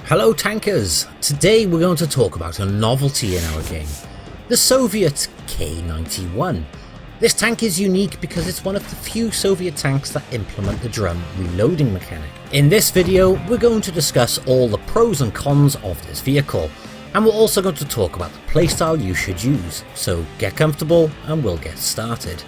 Hello tankers! Today we're going to talk about a novelty in our game, the Soviet K-91. This tank is unique because it's one of the few Soviet tanks that implement the drum reloading mechanic. In this video we're going to discuss all the pros and cons of this vehicle, and we're also going to talk about the playstyle you should use, so get comfortable and we'll get started.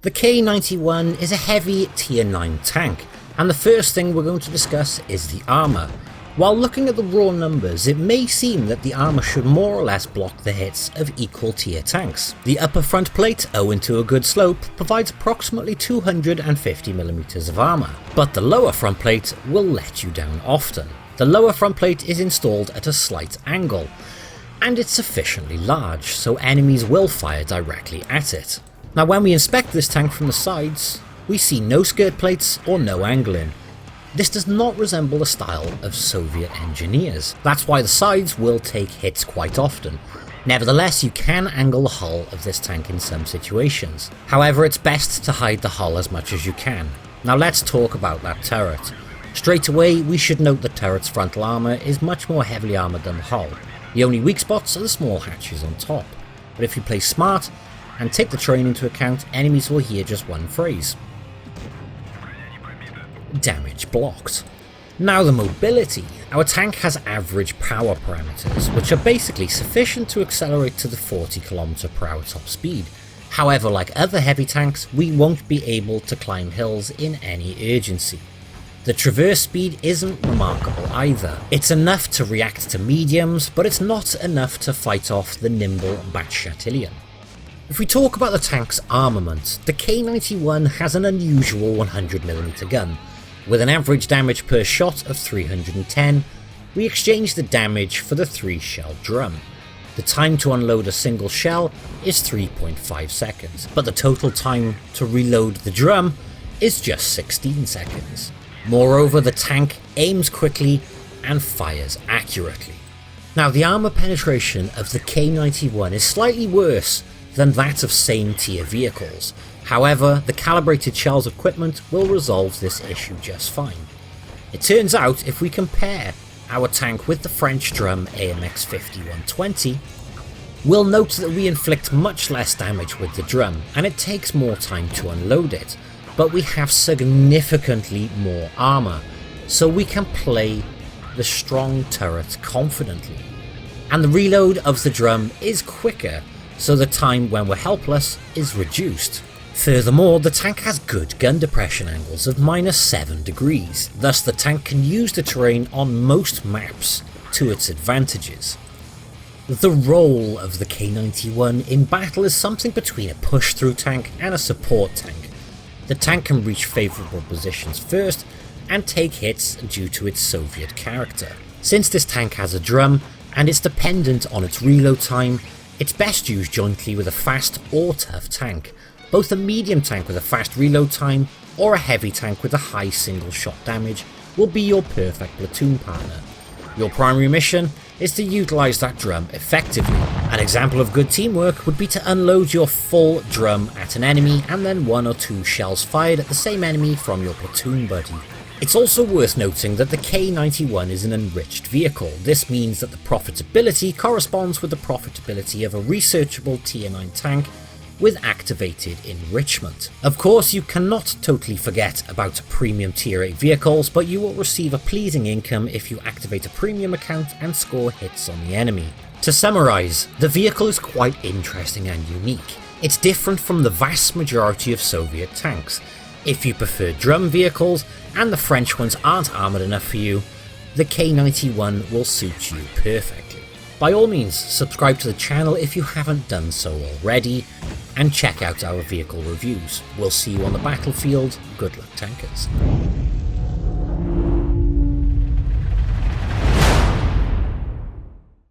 The K-91 is a heavy tier 9 tank, and the first thing we're going to discuss is the armour. While looking at the raw numbers, it may seem that the armour should more or less block the hits of equal tier tanks. The upper front plate, owing to a good slope, provides approximately 250mm of armour, but the lower front plate will let you down often. The lower front plate is installed at a slight angle, and it's sufficiently large, so enemies will fire directly at it. Now when we inspect this tank from the sides, we see no skirt plates or no angling. This does not resemble the style of Soviet engineers. That's why the sides will take hits quite often. Nevertheless, you can angle the hull of this tank in some situations. However, it's best to hide the hull as much as you can. Now let's talk about that turret. Straight away, we should note the turret's frontal armour is much more heavily armoured than the hull. The only weak spots are the small hatches on top. But if you play smart and take the terrain into account, enemies will hear just one phrase: damage blocked. Now the mobility. Our tank has average power parameters, which are basically sufficient to accelerate to the 40km/h top speed. However, like other heavy tanks, we won't be able to climb hills in any urgency. The traverse speed isn't remarkable either. It's enough to react to mediums, but it's not enough to fight off the nimble Batchatilian. If we talk about the tank's armament, the K-91 has an unusual 100mm gun. With an average damage per shot of 310, we exchange the damage for the 3-shell drum. The time to unload a single shell is 3.5 seconds, but the total time to reload the drum is just 16 seconds. Moreover, the tank aims quickly and fires accurately. Now the armour penetration of the K-91 is slightly worse than that of same tier vehicles. However, the calibrated shell's equipment will resolve this issue just fine. It turns out, if we compare our tank with the French drum AMX 5120, we'll note that we inflict much less damage with the drum, and it takes more time to unload it, but we have significantly more armour, so we can play the strong turret confidently. And the reload of the drum is quicker, so the time when we're helpless is reduced. Furthermore, the tank has good gun depression angles of -7 degrees, thus the tank can use the terrain on most maps to its advantages. The role of the K-91 in battle is something between a push-through tank and a support tank. The tank can reach favourable positions first and take hits due to its Soviet character. Since this tank has a drum and is dependent on its reload time, it's best used jointly with a fast or tough tank. Both a medium tank with a fast reload time or a heavy tank with a high single shot damage will be your perfect platoon partner. Your primary mission is to utilise that drum effectively. An example of good teamwork would be to unload your full drum at an enemy and then 1 or 2 shells fired at the same enemy from your platoon buddy. It's also worth noting that the K-91 is an enriched vehicle. This means that the profitability corresponds with the profitability of a researchable tier 9 tank with activated enrichment. Of course, you cannot totally forget about premium tier 8 vehicles, but you will receive a pleasing income if you activate a premium account and score hits on the enemy. To summarise, the vehicle is quite interesting and unique. It's different from the vast majority of Soviet tanks. If you prefer drum vehicles and the French ones aren't armoured enough for you, the K-91 will suit you perfectly. By all means, subscribe to the channel if you haven't done so already, and check out our vehicle reviews. We'll see you on the battlefield. Good luck, tankers.